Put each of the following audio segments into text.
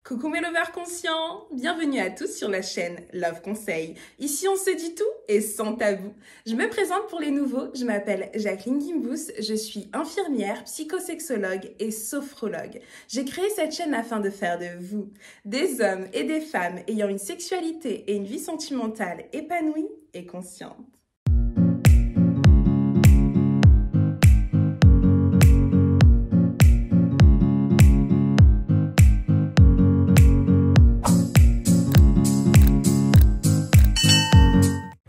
Coucou mes lovers conscients, bienvenue à tous sur la chaîne Love Conseil. Ici on se dit tout et sans tabou. Je me présente pour les nouveaux, je m'appelle Jacqueline Gimbous, je suis infirmière, psychosexologue et sophrologue. J'ai créé cette chaîne afin de faire de vous des hommes et des femmes ayant une sexualité et une vie sentimentale épanouie et consciente.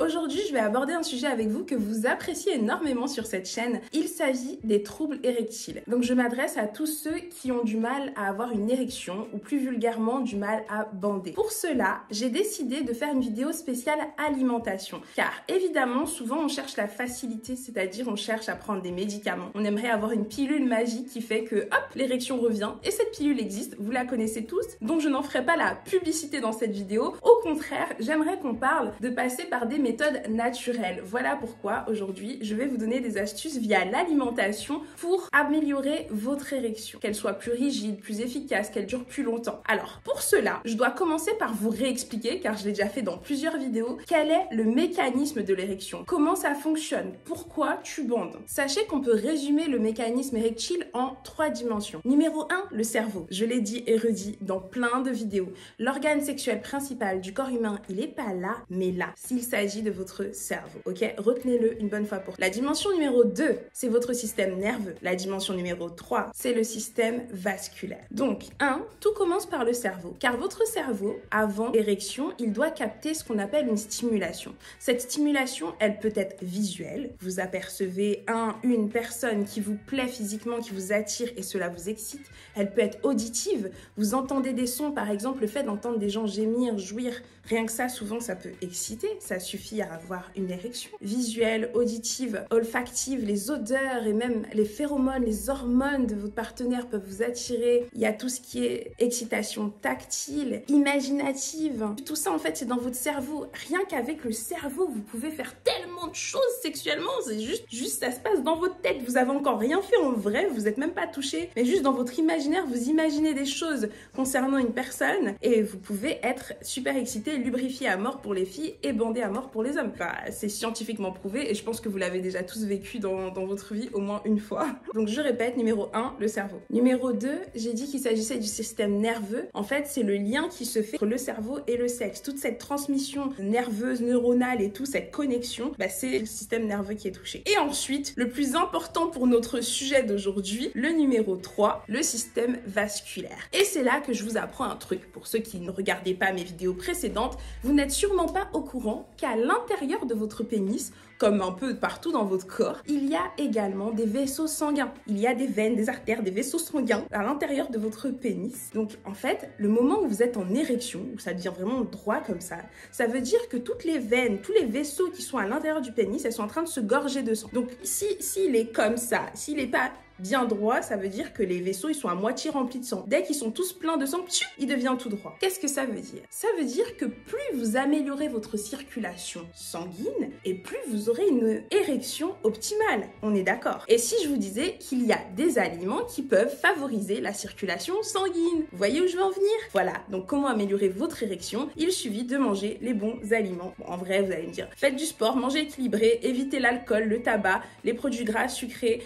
Aujourd'hui, je vais aborder un sujet avec vous que vous appréciez énormément sur cette chaîne. Il s'agit des troubles érectiles. Donc, je m'adresse à tous ceux qui ont du mal à avoir une érection ou plus vulgairement du mal à bander. Pour cela, j'ai décidé de faire une vidéo spéciale alimentation. Car évidemment, souvent on cherche la facilité, c'est-à-dire on cherche à prendre des médicaments. On aimerait avoir une pilule magique qui fait que hop, l'érection revient. Et cette pilule existe, vous la connaissez tous, donc je n'en ferai pas la publicité dans cette vidéo. Au contraire, j'aimerais qu'on parle de passer par des méthodes naturelles. Voilà pourquoi aujourd'hui, je vais vous donner des astuces via l'alimentation pour améliorer votre érection. Qu'elle soit plus rigide, plus efficace, qu'elle dure plus longtemps. Alors, pour cela, je dois commencer par vous réexpliquer, car je l'ai déjà fait dans plusieurs vidéos, quel est le mécanisme de l'érection. Comment ça fonctionne? Pourquoi tu bandes? Sachez qu'on peut résumer le mécanisme érectile en 3 dimensions. Numéro 1, le cerveau. Je l'ai dit et redit dans plein de vidéos. L'organe sexuel principal du corps humain, il n'est pas là, mais là. S'il s'agit de votre cerveau, ok? Retenez-le une bonne fois pour toutes. La dimension numéro 2, c'est votre système nerveux. La dimension numéro 3, c'est le système vasculaire. Donc, 1, tout commence par le cerveau. Car votre cerveau, avant l'érection, il doit capter ce qu'on appelle une stimulation. Cette stimulation, elle peut être visuelle. Vous apercevez une personne qui vous plaît physiquement, qui vous attire et cela vous excite. Elle peut être auditive. Vous entendez des sons, par exemple, le fait d'entendre des gens gémir, jouir, rien que ça, souvent, ça peut exciter. Ça suffit à avoir une érection. Visuelle, auditive, olfactive, les odeurs et même les phéromones, les hormones de votre partenaire peuvent vous attirer. Il y a tout ce qui est excitation tactile, imaginative. Tout ça, en fait, c'est dans votre cerveau. Rien qu'avec le cerveau, vous pouvez faire tellement de choses sexuellement. C'est juste, ça se passe dans votre tête. Vous avez encore rien fait en vrai, vous n'êtes même pas touché. Mais juste dans votre imaginaire, vous imaginez des choses concernant une personne et vous pouvez être super excité, lubrifié à mort pour les filles et bandé à mort pour les hommes. Enfin, c'est scientifiquement prouvé et je pense que vous l'avez déjà tous vécu dans votre vie au moins une fois. Donc je répète, numéro 1, le cerveau. Numéro 2, j'ai dit qu'il s'agissait du système nerveux. En fait, c'est le lien qui se fait entre le cerveau et le sexe. Toute cette transmission nerveuse, neuronale et tout, cette connexion, c'est le système nerveux qui est touché. Et ensuite, le plus important pour notre sujet d'aujourd'hui, le numéro 3, le système vasculaire. Et c'est là que je vous apprends un truc. Pour ceux qui ne regardaient pas mes vidéos précédentes, vous n'êtes sûrement pas au courant qu'à l'intérieur de votre pénis, comme un peu partout dans votre corps, il y a également des vaisseaux sanguins. Il y a des veines, des artères, des vaisseaux sanguins à l'intérieur de votre pénis. Donc en fait, le moment où vous êtes en érection, où ça devient vraiment droit comme ça veut dire que toutes les veines, tous les vaisseaux qui sont à l'intérieur du pénis, elles sont en train de se gorger de sang. Donc s'il est comme ça, s'il n'est pas bien droit, ça veut dire que les vaisseaux, ils sont à moitié remplis de sang. Dès qu'ils sont tous pleins de sang, il devient tout droit. Qu'est-ce que ça veut dire? Ça veut dire que plus vous améliorez votre circulation sanguine et plus vous aurez une érection optimale. On est d'accord? Et si je vous disais qu'il y a des aliments qui peuvent favoriser la circulation sanguine? Vous voyez où je veux en venir? Voilà, donc comment améliorer votre érection? Il suffit de manger les bons aliments. Bon, en vrai, vous allez me dire, faites du sport, mangez équilibré, évitez l'alcool, le tabac, les produits gras sucrés,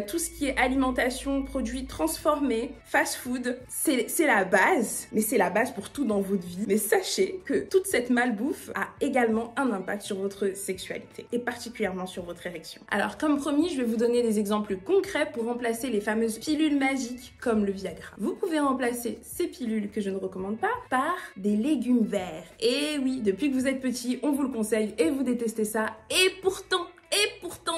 tout ce qui est alimentation, produits transformés, fast-food, c'est la base, mais c'est la base pour tout dans votre vie. Mais sachez que toute cette malbouffe a également un impact sur votre sexualité et particulièrement sur votre érection. Alors comme promis, je vais vous donner des exemples concrets pour remplacer les fameuses pilules magiques comme le Viagra. Vous pouvez remplacer ces pilules que je ne recommande pas par des légumes verts. Et oui, depuis que vous êtes petit, on vous le conseille et vous détestez ça. Et pourtant,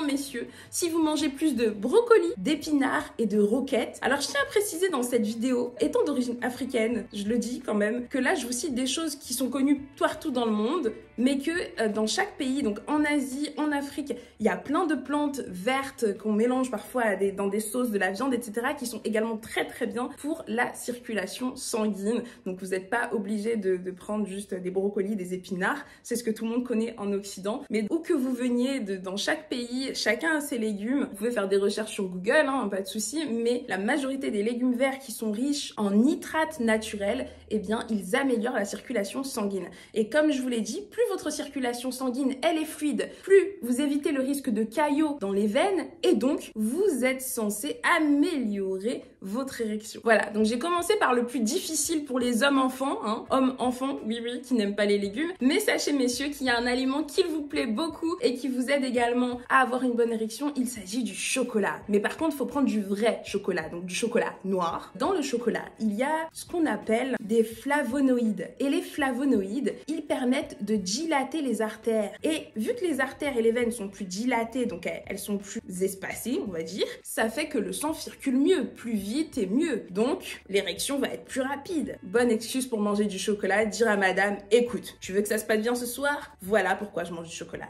messieurs, si vous mangez plus de brocolis, d'épinards et de roquettes, alors je tiens à préciser dans cette vidéo, étant d'origine africaine, je le dis quand même, que là je vous cite des choses qui sont connues partout dans le monde, mais que dans chaque pays, donc en Asie, en Afrique, il y a plein de plantes vertes qu'on mélange parfois dans des sauces, de la viande, etc., qui sont également très très bien pour la circulation sanguine. Donc vous n'êtes pas obligé de prendre juste des brocolis, des épinards, c'est ce que tout le monde connaît en Occident, mais où que vous veniez, dans chaque pays, fruits, chacun a ses légumes. Vous pouvez faire des recherches sur Google, hein, pas de souci, mais la majorité des légumes verts qui sont riches en nitrates naturels, eh bien, ils améliorent la circulation sanguine. Et comme je vous l'ai dit, plus votre circulation sanguine, elle est fluide, plus vous évitez le risque de caillots dans les veines, et donc, vous êtes censé améliorer votre érection. Voilà, donc j'ai commencé par le plus difficile pour les hommes-enfants, hein, hommes-enfants, oui, qui n'aiment pas les légumes, mais sachez, messieurs, qu'il y a un aliment qui vous plaît beaucoup et qui vous aide également à avoir une bonne érection, il s'agit du chocolat. Mais par contre, il faut prendre du vrai chocolat, donc du chocolat noir. Dans le chocolat, il y a ce qu'on appelle des flavonoïdes. Et les flavonoïdes, ils permettent de dilater les artères. Et vu que les artères et les veines sont plus dilatées, donc elles sont plus espacées, on va dire, ça fait que le sang circule mieux, plus vite et mieux. Donc, l'érection va être plus rapide. Bonne excuse pour manger du chocolat, dire à madame, écoute, tu veux que ça se passe bien ce soir? Voilà pourquoi je mange du chocolat.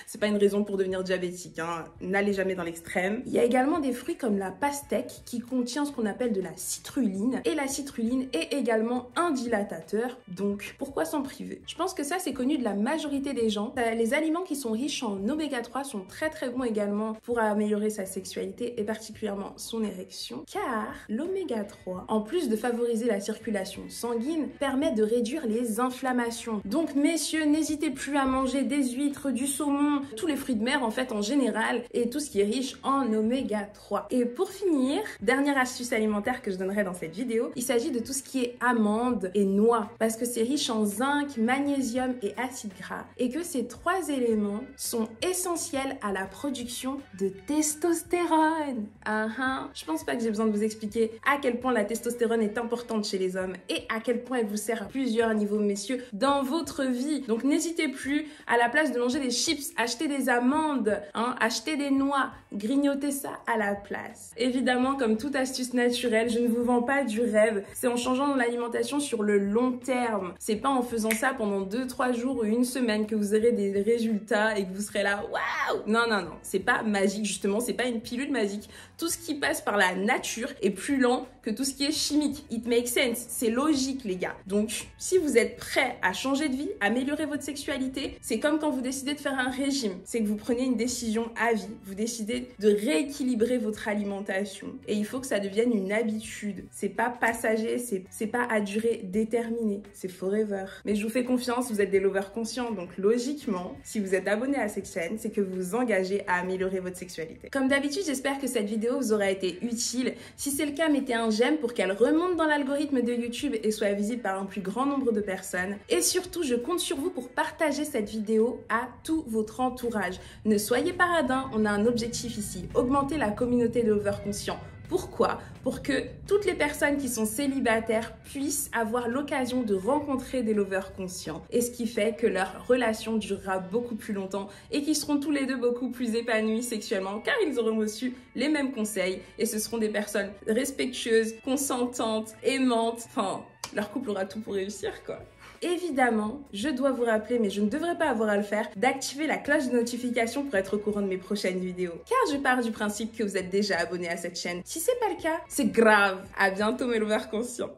C'est pas une raison pour devenir diabétique, hein. N'allez jamais dans l'extrême. Il y a également des fruits comme la pastèque qui contient ce qu'on appelle de la citrulline. Et la citrulline est également un dilatateur, donc pourquoi s'en priver? Je pense que ça, c'est connu de la majorité des gens. Les aliments qui sont riches en oméga 3 sont très bons également pour améliorer sa sexualité et particulièrement son érection, car l'oméga 3, en plus de favoriser la circulation sanguine, permet de réduire les inflammations. Donc messieurs, n'hésitez plus à manger des huîtres, du saumon, tous les fruits de mer en fait en général et tout ce qui est riche en oméga 3. Et pour finir, dernière astuce alimentaire que je donnerai dans cette vidéo, il s'agit de tout ce qui est amandes et noix parce que c'est riche en zinc, magnésium et acides gras et que ces trois éléments sont essentiels à la production de testostérone. Je pense pas que j'ai besoin de vous expliquer à quel point la testostérone est importante chez les hommes et à quel point elle vous sert à plusieurs niveaux, messieurs, dans votre vie. Donc n'hésitez plus, à la place de manger des chips, achetez des amandes, achetez des noix, grignotez ça à la place. Évidemment, comme toute astuce naturelle, je ne vous vends pas du rêve. C'est en changeant l'alimentation sur le long terme. C'est pas en faisant ça pendant 2-3 jours ou une semaine que vous aurez des résultats et que vous serez là, waouh! Non. C'est pas magique, justement, c'est pas une pilule magique. Tout ce qui passe par la nature est plus lent que tout ce qui est chimique. It makes sense. C'est logique, les gars. Donc, si vous êtes prêts à changer de vie, améliorer votre sexualité, c'est comme quand vous décidez de faire un régime. C'est que vous prenez une décision à vie. Vous décidez de rééquilibrer votre alimentation. Et il faut que ça devienne une habitude. C'est pas passager, c'est pas à durée déterminée. C'est forever. Mais je vous fais confiance, vous êtes des lovers conscients. Donc, logiquement, si vous êtes abonné à cette chaîne, c'est que vous vous engagez à améliorer votre sexualité. Comme d'habitude, j'espère que cette vidéo vous aura été utile. Si c'est le cas, mettez un j'aime pour qu'elle remonte dans l'algorithme de YouTube et soit visible par un plus grand nombre de personnes. Et surtout, je compte sur vous pour partager cette vidéo à tout votre entourage. Ne soyez pas radins, on a un objectif ici, augmenter la communauté de lovers conscients. Pourquoi? Pour que toutes les personnes qui sont célibataires puissent avoir l'occasion de rencontrer des lovers conscients. Et ce qui fait que leur relation durera beaucoup plus longtemps et qu'ils seront tous les deux beaucoup plus épanouis sexuellement car ils auront reçu les mêmes conseils et ce seront des personnes respectueuses, consentantes, aimantes. Enfin, leur couple aura tout pour réussir, quoi. Évidemment, je dois vous rappeler, mais je ne devrais pas avoir à le faire, d'activer la cloche de notification pour être au courant de mes prochaines vidéos. Car je pars du principe que vous êtes déjà abonné à cette chaîne. Si c'est pas le cas, c'est grave. À bientôt mes lovers conscients.